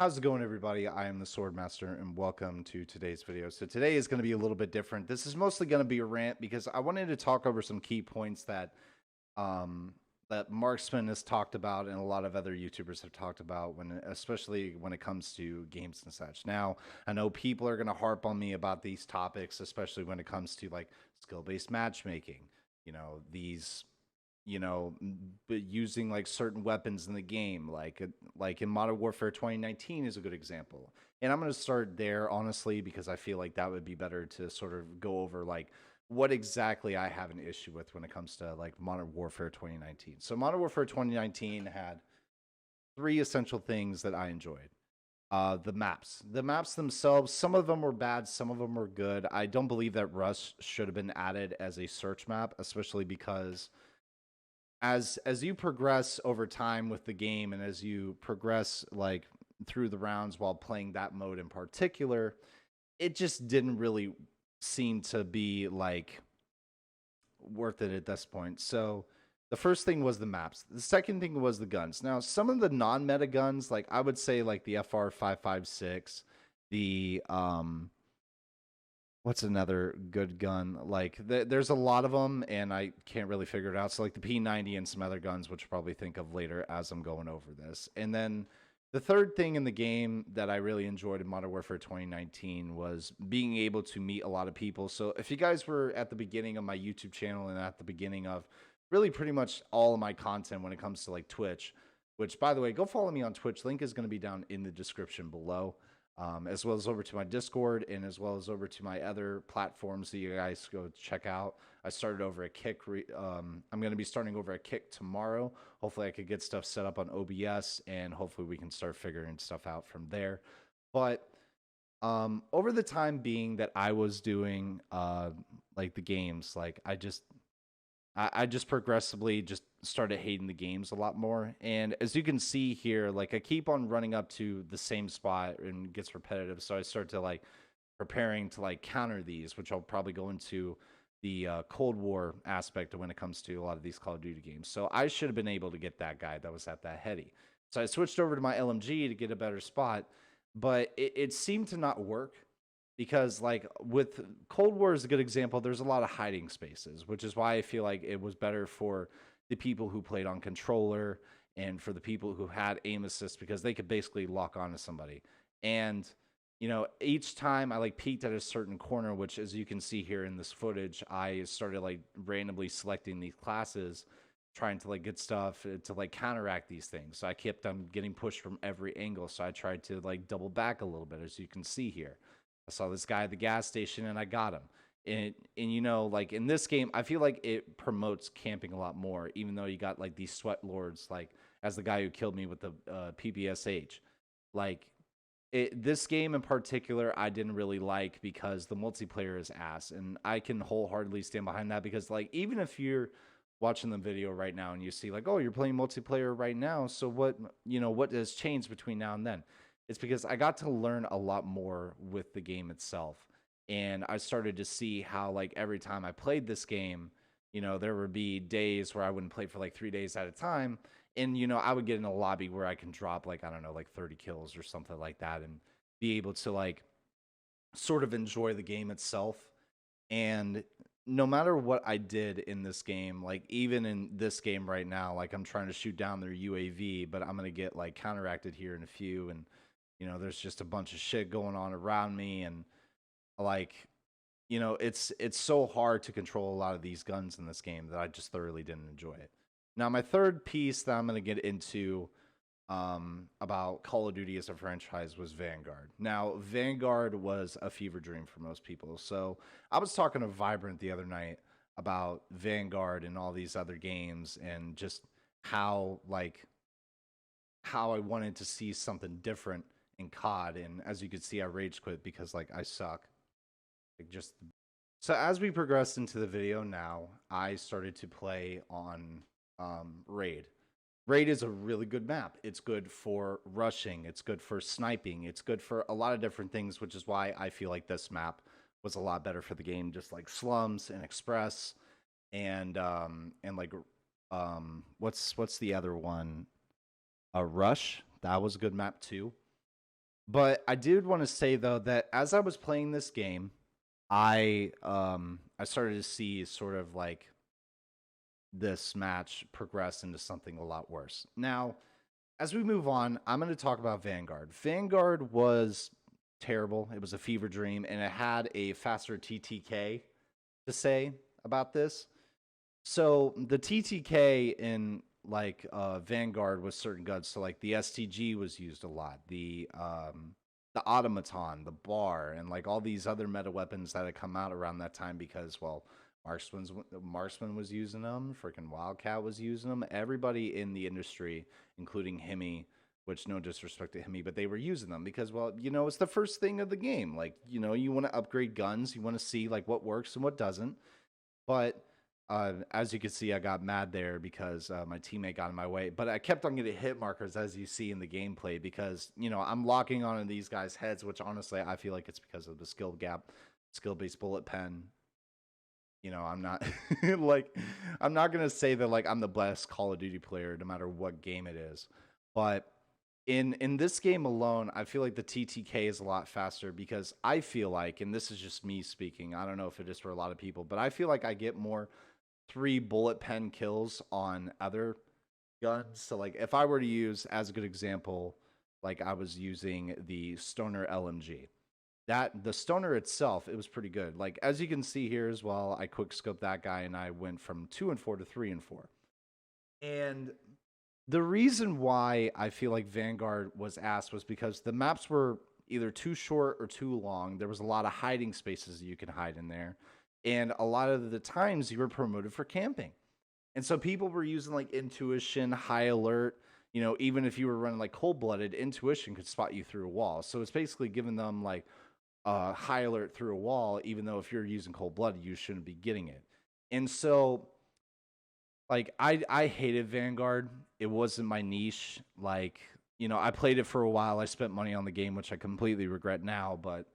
How's it going, everybody? I am the Swordmaster, and welcome to today's video. So today is going to be a little bit different. This is mostly going to be a rant because I wanted to talk over some key points um, that Marksman has talked about and a lot of other YouTubers have talked about, especially when it comes to games and such. Now, I know people are going to harp on me about these topics, especially when it comes to like skill-based matchmaking. These but using like certain weapons in the game, like in Modern Warfare 2019 is a good example. And I'm going to start there honestly because I feel like that would be better to sort of go over like what exactly I have an issue with when it comes to like Modern Warfare 2019. So Modern Warfare 2019 had three essential things that I enjoyed. The maps themselves, some of them were bad, some of them were good. I don't believe that Rush should have been added as a search map, especially because as you progress over time with the game and as you progress like through the rounds while playing that mode in particular, it just didn't really seem to be like worth it at this point. So the first thing was the maps. The second thing was the guns. Now, some of the non-meta guns, like I would say like the FR556, the what's another good gun? Like there's a lot of them, and I can't really figure it out. So like the P90 and some other guns, which I'll probably think of later as I'm going over this. And then the third thing in the game that I really enjoyed in Modern Warfare 2019 was being able to meet a lot of people. So if you guys were at the beginning of my YouTube channel and at the beginning of really pretty much all of my content when it comes to like Twitch, which by the way, go follow me on Twitch. Link is going to be down in the description below, as well as over to my Discord and as well as over to my other platforms that you guys go check out. I started over at Kick. I'm going to be starting over at Kick tomorrow. Hopefully, I could get stuff set up on OBS and hopefully we can start figuring stuff out from there. But over the time being that I was doing like the games, like I just progressively just started hating the games a lot more. And as you can see here, like I keep on running up to the same spot and it gets repetitive. So I start to like preparing to like counter these, which I'll probably go into the Cold War aspect of when it comes to a lot of these Call of Duty games. So I should have been able to get that guy that was at that heady. So I switched over to my LMG to get a better spot, but it seemed to not work because like with Cold War is a good example. There's a lot of hiding spaces, which is why I feel like it was better for the people who played on controller and for the people who had aim assist because they could basically lock onto somebody. And each time I like peeked at a certain corner, which as you can see here in this footage, I started like randomly selecting these classes, trying to like get stuff to like counteract these things. So I kept on getting pushed from every angle. So I tried to like double back a little bit, as you can see here. I saw this guy at the gas station and I got him. And like in this game, I feel like it promotes camping a lot more, even though you got like these sweat lords, like as the guy who killed me with the PBSH. Like this game in particular, I didn't really like because the multiplayer is ass, and I can wholeheartedly stand behind that because like even if you're watching the video right now and you see like, oh, you're playing multiplayer right now, so what has changed between now and then? It's because I got to learn a lot more with the game itself. And I started to see how, like, every time I played this game, there would be days where I wouldn't play for like 3 days at a time. And, I would get in a lobby where I can drop, like, I don't know, like 30 kills or something like that and be able to, like, sort of enjoy the game itself. And no matter what I did in this game, like even in this game right now, like I'm trying to shoot down their UAV, but I'm gonna get like counteracted here in a few, and there's just a bunch of shit going on around me, and like it's so hard to control a lot of these guns in this game that I just thoroughly didn't enjoy it. Now, my third piece that I'm gonna get into about Call of Duty as a franchise was Vanguard. Now, Vanguard was a fever dream for most people. So I was talking to Vibrant the other night about Vanguard and all these other games and just how how I wanted to see something different in COD. And as you could see, I rage quit because like I suck. Like just so as we progressed into the video now, I started to play on Raid. Raid is a really good map. It's good for rushing. It's good for sniping. It's good for a lot of different things, which is why I feel like this map was a lot better for the game. Just like slums and express, and like what's the other one? A rush. That was a good map too. But I did want to say though that as I was playing this game, I started to see sort of like this match progress into something a lot worse. Now, as we move on, I'm going to talk about Vanguard. Vanguard was terrible. It was a fever dream, and it had a faster TTK to say about this. So the TTK in like Vanguard was certain guns. So like the STG was used a lot. The automaton, the bar, and like all these other meta weapons that had come out around that time because well, Marksman was using them, freaking Wildcat was using them. Everybody in the industry, including Hemi, which no disrespect to Hemi, but they were using them because well, it's the first thing of the game. Like you want to upgrade guns, you want to see like what works and what doesn't. But as you can see, I got mad there because my teammate got in my way. But I kept on getting hit markers, as you see in the gameplay, because I'm locking on these guys' heads, which honestly I feel like it's because of the skill gap, skill-based bullet pen. I'm not like I'm not gonna say that like I'm the best Call of Duty player, no matter what game it is, but in this game alone, I feel like the TTK is a lot faster because I feel like, and this is just me speaking, I don't know if it is for a lot of people, but I feel like I get more 3 bullet pen kills on other guns. So like if I were to use as a good example, like I was using the Stoner LMG. That the Stoner itself, it was pretty good. Like as you can see here as well, I quick scoped that guy and I went from 2 and 4 to 3 and 4. And the reason why I feel like Vanguard was asked was because the maps were either too short or too long. There was a lot of hiding spaces that you can hide in there. And a lot of the times you were promoted for camping. And so people were using like intuition, high alert. Even if you were running like cold blooded, intuition could spot you through a wall. So it's basically giving them like high alert through a wall, even though if you're using cold blooded, you shouldn't be getting it. And so like I hated Vanguard. It wasn't my niche. Like, I played it for a while. I spent money on the game, which I completely regret now, but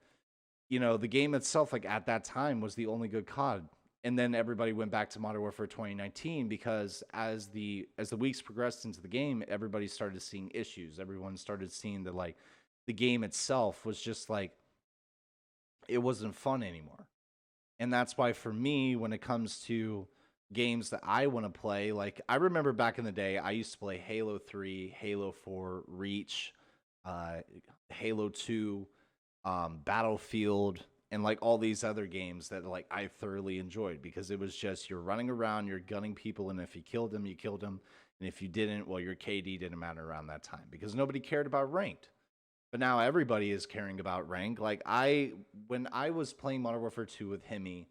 the game itself like at that time was the only good COD. And then everybody went back to Modern Warfare 2019 because as the weeks progressed into the game, everybody started seeing issues. Everyone started seeing that like the game itself was just like it wasn't fun anymore. And that's why for me, when it comes to games that I want to play, like I remember back in the day, I used to play Halo 3, Halo 4, Reach, uh, Halo 2, Battlefield, and like all these other games that like I thoroughly enjoyed because it was just you're running around, you're gunning people, and if you killed them, you killed them. And if you didn't, well, your KD didn't matter around that time because nobody cared about ranked. But now everybody is caring about rank. Like when I was playing Modern Warfare 2 with Hemi,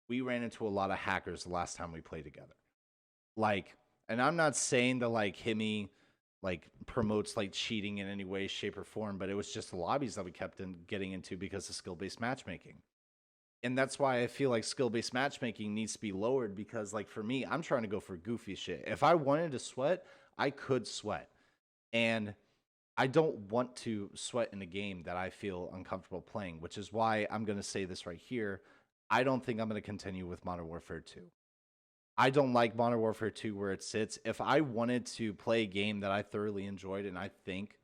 we ran into a lot of hackers the last time we played together. Like, and I'm not saying that like Hemi like promotes like cheating in any way, shape, or form, but it was just the lobbies that we kept getting into because of skill-based matchmaking. And that's why I feel like skill-based matchmaking needs to be lowered because like for me, I'm trying to go for goofy shit. If I wanted to sweat, I could sweat. And I don't want to sweat in a game that I feel uncomfortable playing, which is why I'm going to say this right here. I don't think I'm going to continue with Modern Warfare 2. I don't like Modern Warfare 2 where it sits. If I wanted to play a game that I thoroughly enjoyed and I think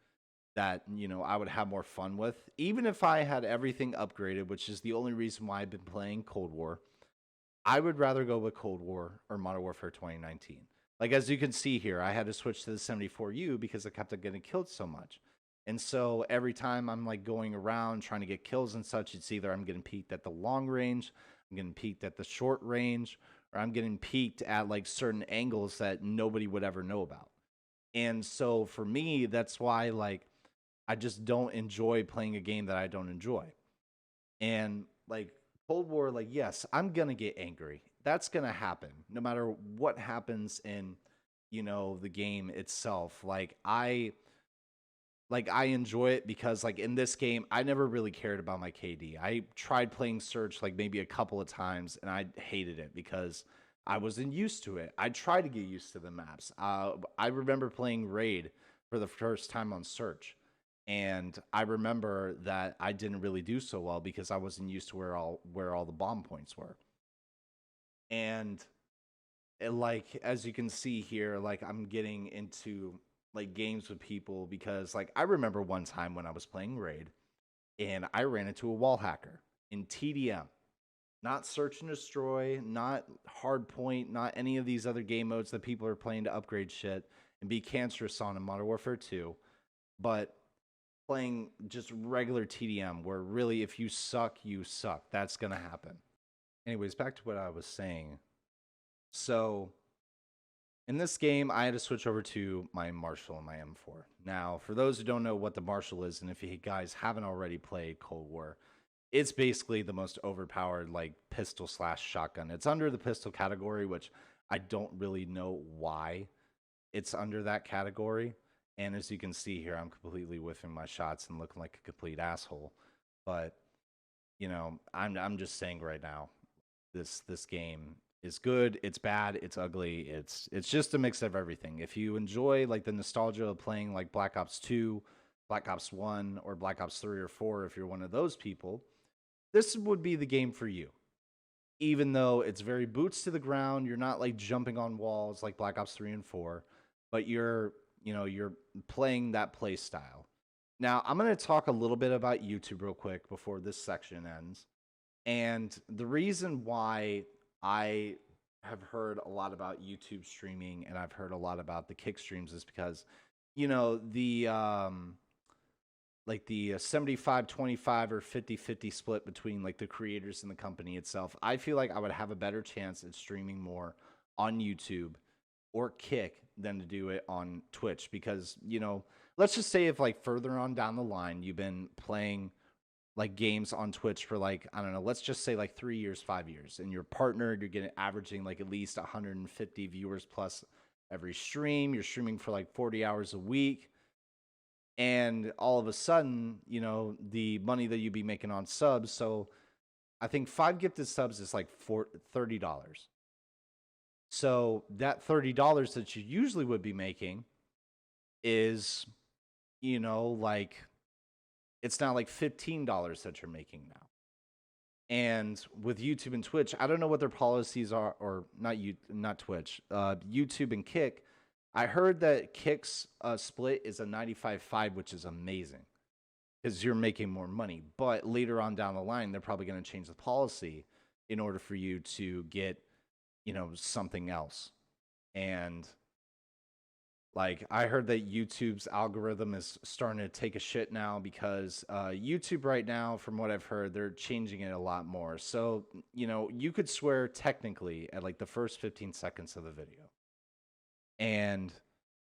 that, I would have more fun with, even if I had everything upgraded, which is the only reason why I've been playing Cold War, I would rather go with Cold War or Modern Warfare 2019. Like as you can see here, I had to switch to the 74U because I kept on getting killed so much. And so every time I'm like going around trying to get kills and such, it's either I'm getting peaked at the long range, I'm getting peaked at the short range, or I'm getting peaked at like certain angles that nobody would ever know about. And so for me, that's why like I just don't enjoy playing a game that I don't enjoy. And like Cold War, like, yes, I'm gonna get angry. That's gonna happen no matter what happens in, the game itself. Like I enjoy it because like in this game, I never really cared about my KD. I tried playing Search like maybe a couple of times and I hated it because I wasn't used to it. I tried to get used to the maps. I remember playing Raid for the first time on Search. And I remember that I didn't really do so well because I wasn't used to where all the bomb points were. And like as you can see here, like I'm getting into like games with people because like I remember one time when I was playing Raid and I ran into a wall hacker in TDM. Not search and destroy, not hard point, not any of these other game modes that people are playing to upgrade shit and be cancerous on in Modern Warfare 2, but playing just regular TDM where really if you suck, you suck. That's going to happen. Anyways, back to what I was saying. So in this game, I had to switch over to my Marshall and my M4. Now, for those who don't know what the Marshall is, and if you guys haven't already played Cold War, it's basically the most overpowered like pistol slash shotgun. It's under the pistol category, which I don't really know why it's under that category. And as you can see here, I'm completely whiffing my shots and looking like a complete asshole. But you know, I'm just saying right now, this game is good, it's bad, it's ugly, it's just a mix of everything. If you enjoy like the nostalgia of playing like Black Ops 2, Black Ops 1, or Black Ops 3 or 4, if you're one of those people, this would be the game for you. Even though it's very boots to the ground, you're not like jumping on walls like Black Ops 3 and 4, but you're playing that play style. Now, I'm going to talk a little bit about YouTube real quick before this section ends. And the reason why I have heard a lot about YouTube streaming and I've heard a lot about the kick streams is because, you know, the like the 75-25 or 50-50 split between like the creators and the company itself. I feel like I would have a better chance at streaming more on YouTube or Kick than to do it on Twitch because, you know, let's just say if like further on down the line you've been playing like games on Twitch for like, I don't know, let's just say like 3 years, 5 years, and you're partnered, you're getting averaging like at least 150 viewers plus every stream, you're streaming for like 40 hours a week, and all of a sudden, you know, the money that you'd be making on subs, so I think 5 gifted subs is like $30. So that $30 that you usually would be making is, you know, like it's not like $15 that you're making now. And with YouTube and Twitch, I don't know what their policies are, or not Twitch, YouTube and Kick. I heard that Kick's split is a 95-5, which is amazing because you're making more money. But later on down the line, they're probably going to change the policy in order for you to get, you know, something else. And like I heard that YouTube's algorithm is starting to take a shit now because YouTube right now, from what I've heard, they're changing it a lot more. So, you know, you could swear technically at like the first 15 seconds of the video and,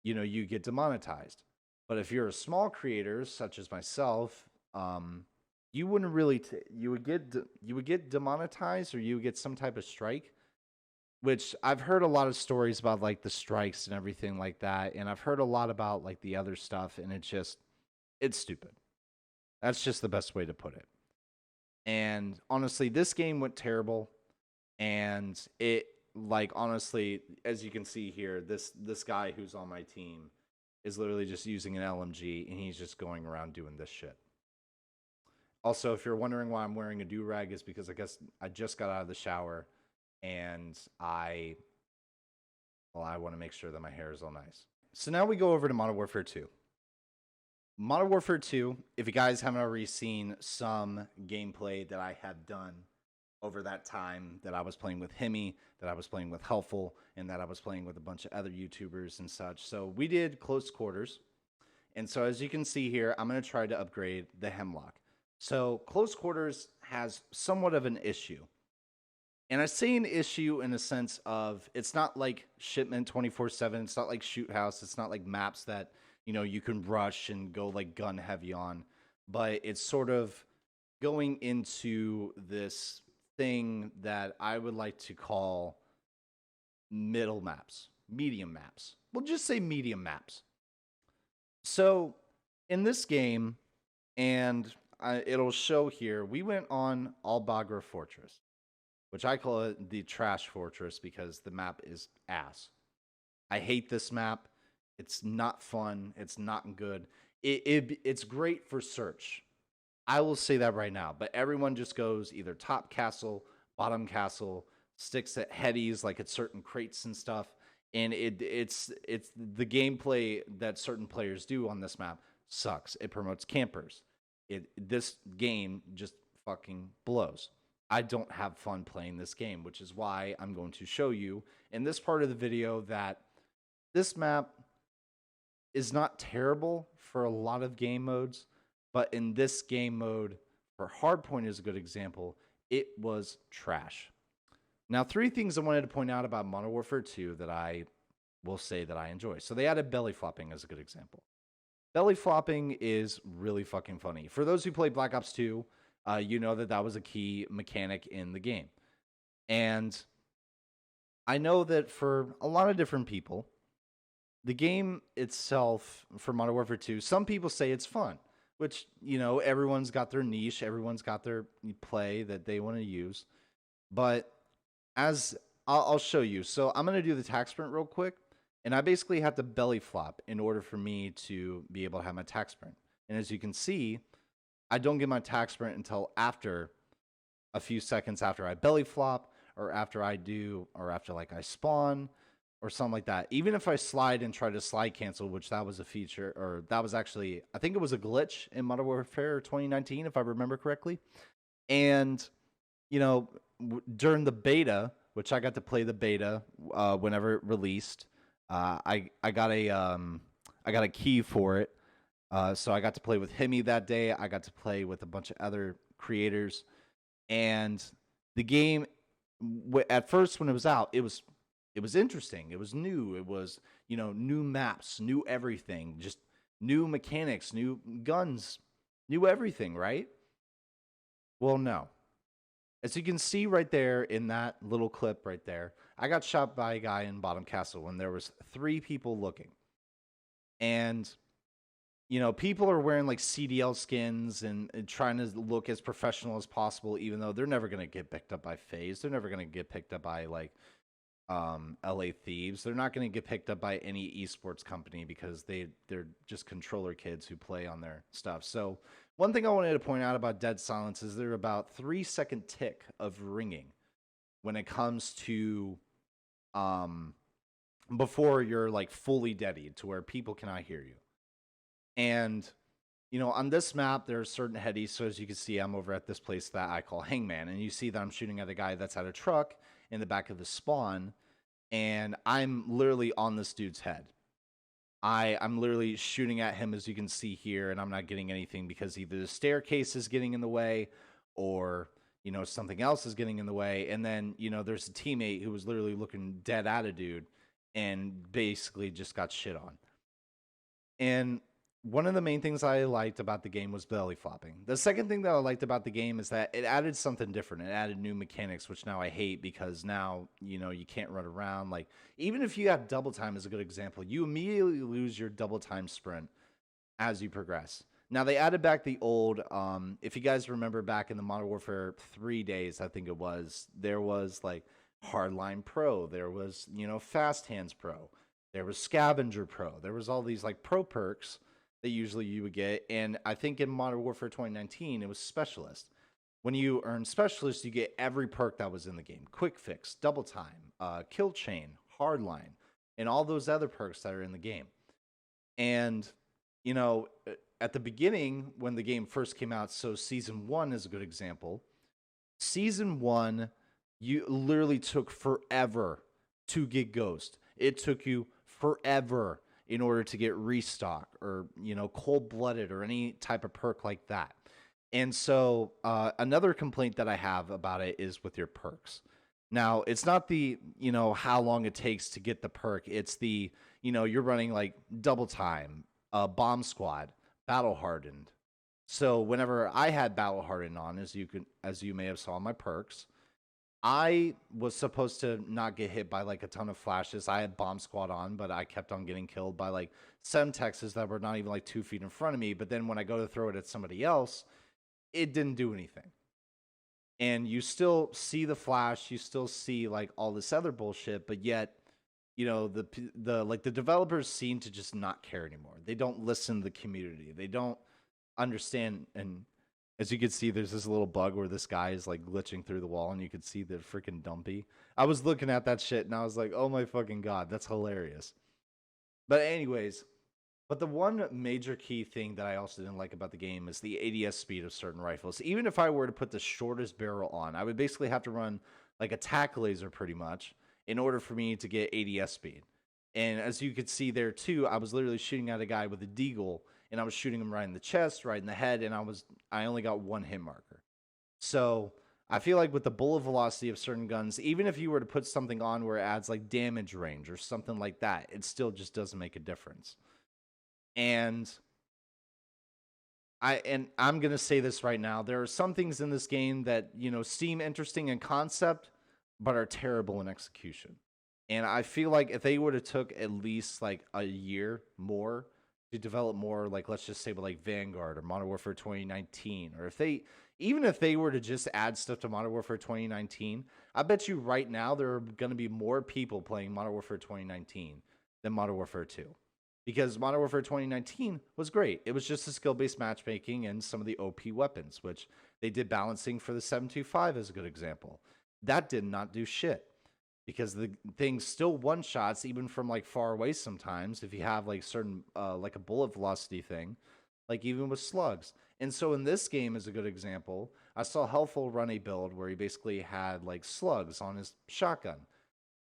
you know, you get demonetized. But if you're a small creator such as myself, you wouldn't really, you would get demonetized or you would get some type of strike. Which I've heard a lot of stories about like the strikes and everything like that. And I've heard a lot about like the other stuff and it's stupid. That's just the best way to put it. And honestly, this game went terrible. And it like, honestly, as you can see here, this guy who's on my team is literally just using an LMG and he's just going around doing this shit. Also, if you're wondering why I'm wearing a do-rag is because I guess I just got out of the shower. And I want to make sure that my hair is all nice. So now we go over to Modern Warfare 2. Modern Warfare 2, if you guys haven't already seen some gameplay that I have done over that time that I was playing with Hemi, that I was playing with Helpful, and that I was playing with a bunch of other YouTubers and such. So we did close quarters. And so as you can see here, I'm going to try to upgrade the Hemlock. So close quarters has somewhat of an issue. And I say an issue in a sense of it's not like shipment 24/7. It's not like shoot house. It's not like maps that, you know, you can rush and go like gun heavy on. But it's sort of going into this thing that I would like to call middle maps, medium maps. We'll just say medium maps. So in this game, and it'll show here, we went on Al-Bagra Fortress, which I call it the trash fortress because the map is ass. I hate this map. It's not fun. It's not good. It's great for search. I will say that right now. But everyone just goes either top castle, bottom castle, sticks at headies like at certain crates and stuff. And it's the gameplay that certain players do on this map sucks. It promotes campers. This game just fucking blows. I don't have fun playing this game, which is why I'm going to show you in this part of the video that this map is not terrible for a lot of game modes, but in this game mode, for Hardpoint is a good example, it was trash. Now, 3 things I wanted to point out about Modern Warfare 2 that I will say that I enjoy. So they added belly flopping as a good example. Belly flopping is really fucking funny. For those who played Black Ops 2, you know that was a key mechanic in the game. And I know that for a lot of different people, the game itself for Modern Warfare 2, some people say it's fun, which, you know, everyone's got their niche, everyone's got their play that they want to use. But as I'll show you. So I'm going to do the tac sprint real quick. And I basically have to belly flop in order for me to be able to have my tac sprint. And as you can see, I don't get my tac sprint until after a few seconds after I belly flop, or after I like I spawn or something like that. Even if I slide and try to slide cancel, which that was a feature, or that was actually, I think it was a glitch in Modern Warfare 2019, if I remember correctly. And, you know, during the beta, which I got to play the beta whenever it released, I got a key for it. So I got to play with Hemi that day. I got to play with a bunch of other creators, and the game at first when it was out, it was interesting. It was new. It was, you know, new maps, new everything, just new mechanics, new guns, new everything, right? Well, no. As you can see right there in that little clip right there, I got shot by a guy in Bottom Castle when there was 3 people looking. And, you know, people are wearing like CDL skins and trying to look as professional as possible, even though they're never going to get picked up by FaZe. They're never going to get picked up by like LA Thieves. They're not going to get picked up by any esports company because they're just controller kids who play on their stuff. So one thing I wanted to point out about Dead Silence is they're about 3-second tick of ringing when it comes to before you're like fully deadied to where people cannot hear you. And, you know, on this map, there are certain headies. So as you can see, I'm over at this place that I call Hangman. And you see that I'm shooting at a guy that's at a truck in the back of the spawn. And I'm literally on this dude's head. I'm literally shooting at him, as you can see here, and I'm not getting anything because either the staircase is getting in the way or, you know, something else is getting in the way. And then, you know, there's a teammate who was literally looking dead at a dude and basically just got shit on. And one of the main things I liked about the game was belly flopping. The second thing that I liked about the game is that it added something different. It added new mechanics, which now I hate because now, you know, you can't run around. Like, even if you have double time is a good example, you immediately lose your double time sprint as you progress. Now, they added back the old, if you guys remember back in the Modern Warfare 3 days, I think it was, there was like Hardline Pro, there was, you know, Fast Hands Pro, there was Scavenger Pro, there was all these like pro perks that usually you would get. And I think in Modern Warfare 2019, it was Specialist. When you earn Specialist, you get every perk that was in the game. Quick Fix, Double Time, Kill Chain, Hardline, and all those other perks that are in the game. And, you know, at the beginning, when the game first came out, so Season 1 is a good example. Season 1, you literally took forever to get Ghost. It took you forever in order to get Restock or, you know, Cold-Blooded or any type of perk like that. And so another complaint that I have about it is with your perks. Now, it's not the, you know, how long it takes to get the perk. It's the, you know, you're running like Double Time, Bomb Squad, Battle Hardened. So whenever I had Battle Hardened on, as you may have saw my perks, I was supposed to not get hit by like a ton of flashes. I had Bomb Squad on, but I kept on getting killed by like Semtexes that were not even like 2 feet in front of me. But then when I go to throw it at somebody else, it didn't do anything. And you still see the flash, you still see like all this other bullshit, but yet, you know, the developers seem to just not care anymore. They don't listen to the community. They don't understand and As you can see, there's this little bug where this guy is like glitching through the wall and you could see the freaking dumpy. I was looking at that shit and I was like, oh my fucking God, that's hilarious. But anyways, but the one major key thing that I also didn't like about the game is the ADS speed of certain rifles. Even if I were to put the shortest barrel on, I would basically have to run like a tack laser pretty much in order for me to get ADS speed. And as you could see there too, I was literally shooting at a guy with a deagle and I was shooting him right in the chest, right in the head, and I only got one hit marker. So I feel like with the bullet velocity of certain guns, even if you were to put something on where it adds like damage range or something like that, it still just doesn't make a difference. And I'm gonna say this right now. There are some things in this game that, seem interesting in concept, but are terrible in execution. And I feel like if they would have took at least like a year more to develop more, like let's just say with like Vanguard or Modern Warfare 2019, or if they were to just add stuff to Modern Warfare 2019, I bet you right now there are going to be more people playing Modern Warfare 2019 than Modern Warfare 2. Because Modern Warfare 2019 was great. It was just a skill-based matchmaking and some of the OP weapons, which they did balancing for the 725 as a good example. That did not do shit because the thing still one-shots even from like far away sometimes if you have like certain like a bullet velocity thing, like even with slugs. And so in this game as a good example, I saw Helpful run a build where he basically had like slugs on his shotgun,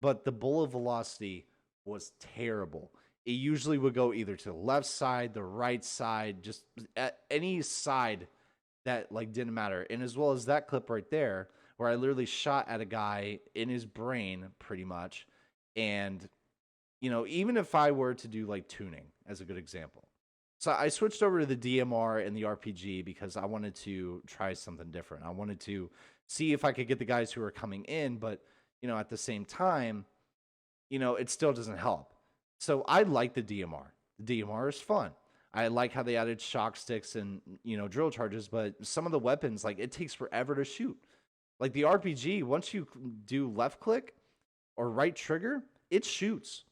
but the bullet velocity was terrible. It usually would go either to the left side, the right side, just at any side that like didn't matter. And as well as that clip right there, where I literally shot at a guy in his brain pretty much. And, even if I were to do like tuning as a good example. So I switched over to the DMR and the RPG because I wanted to try something different. I wanted to see if I could get the guys who are coming in, but, at the same time, it still doesn't help. So I like the DMR. The DMR is fun. I like how they added shock sticks and, drill charges, but some of the weapons, like, it takes forever to shoot. Like the RPG, once you do left click or right trigger, it shoots.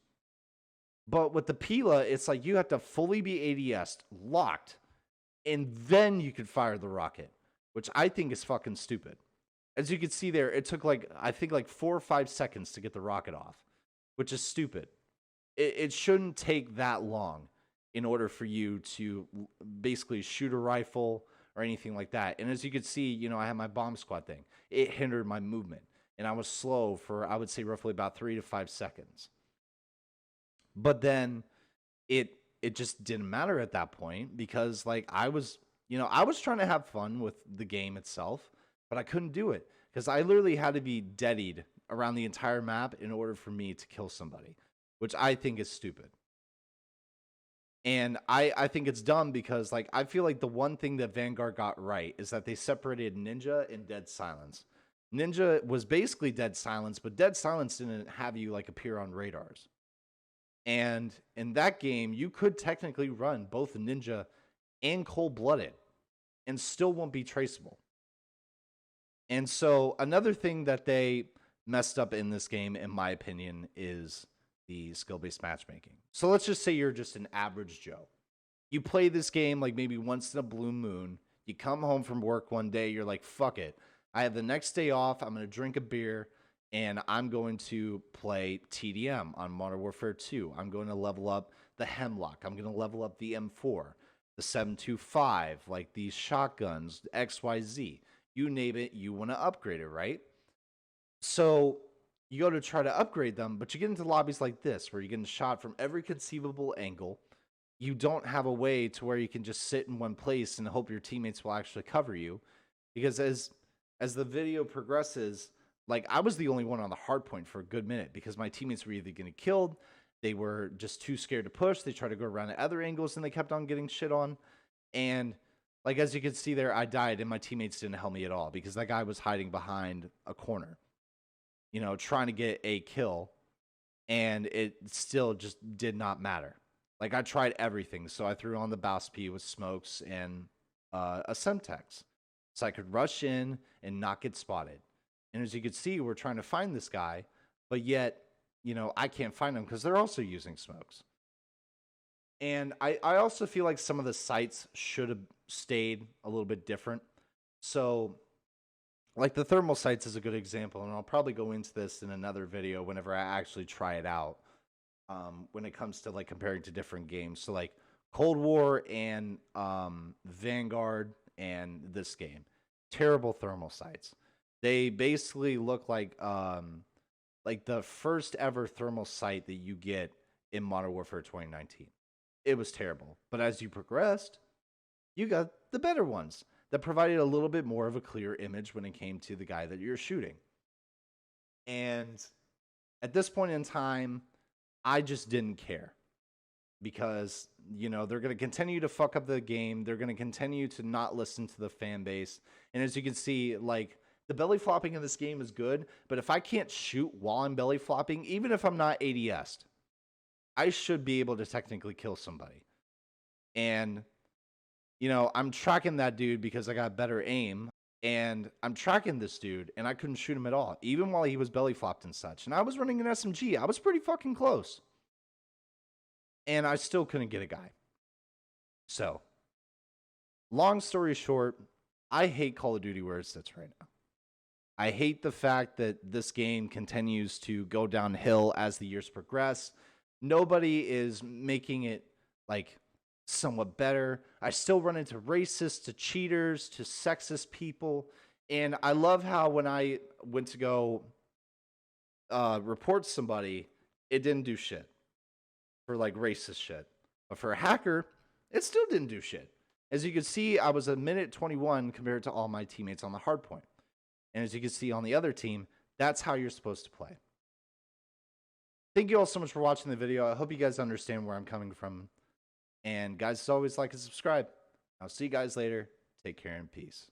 But with the Pila, it's like you have to fully be ADS'd, locked, and then you could fire the rocket, which I think is fucking stupid. As you can see there, it took I think 4 or 5 seconds to get the rocket off, which is stupid. It shouldn't take that long in order for you to basically shoot a rifle or anything like that. And as you can see, I had my bomb squad thing. It hindered my movement, and I was slow for, I would say, roughly about 3 to 5 seconds. But then it just didn't matter at that point because I was trying to have fun with the game itself, but I couldn't do it because I literally had to be deadied around the entire map in order for me to kill somebody, which I think is stupid. And I think it's dumb because I feel like the one thing that Vanguard got right is that they separated Ninja and Dead Silence. Ninja was basically Dead Silence, but Dead Silence didn't have you appear on radars. And in that game, you could technically run both Ninja and Cold Blooded and still won't be traceable. And so another thing that they messed up in this game, in my opinion, is the skill-based matchmaking. So let's just say you're just an average Joe. You play this game maybe once in a blue moon. You come home from work one day, you're like, fuck it. I have the next day off. I'm going to drink a beer, and I'm going to play TDM on Modern Warfare 2. I'm going to level up the Hemlock. I'm going to level up the M4, the 725, these shotguns, XYZ. You name it, you want to upgrade it, right? So you go to try to upgrade them, but you get into lobbies like this where you're getting shot from every conceivable angle. You don't have a way to where you can just sit in one place and hope your teammates will actually cover you. Because as the video progresses, I was the only one on the hard point for a good minute because my teammates were either getting killed, they were just too scared to push, they tried to go around at other angles and they kept on getting shit on. And as you can see there, I died and my teammates didn't help me at all because that guy was hiding behind a corner, trying to get a kill, and it still just did not matter. I tried everything. So I threw on the BASP with smokes and a Semtex so I could rush in and not get spotted. And as you can see, we're trying to find this guy, but yet, I can't find him because they're also using smokes. And I also feel like some of the sights should have stayed a little bit different. So, like the thermal sights is a good example, and I'll probably go into this in another video whenever I actually try it out. When it comes to like comparing to different games, so like Cold War and Vanguard and this game, terrible thermal sights. They basically look like the first ever thermal sight that you get in Modern Warfare 2019. It was terrible, but as you progressed, you got the better ones that provided a little bit more of a clear image when it came to the guy that you're shooting. And at this point in time, I just didn't care because, they're going to continue to fuck up the game. They're going to continue to not listen to the fan base. And as you can see, like, the belly flopping in this game is good, but if I can't shoot while I'm belly flopping, even if I'm not ADS'd, I should be able to technically kill somebody. And, I'm tracking that dude because I got better aim. And I'm tracking this dude, and I couldn't shoot him at all, even while he was belly flopped and such. And I was running an SMG. I was pretty fucking close. And I still couldn't get a guy. So, long story short, I hate Call of Duty where it sits right now. I hate the fact that this game continues to go downhill as the years progress. Nobody is making it, like, somewhat better. I still run into racists, to cheaters, to sexist people. And I love how when I went to go report somebody, it didn't do shit for like racist shit. But for a hacker, it still didn't do shit. As you can see, I was a minute 21 compared to all my teammates on the hard point. And as you can see on the other team, that's how you're supposed to play. Thank you all so much for watching the video. I hope you guys understand where I'm coming from. And guys, as always, like and subscribe. I'll see you guys later. Take care and peace.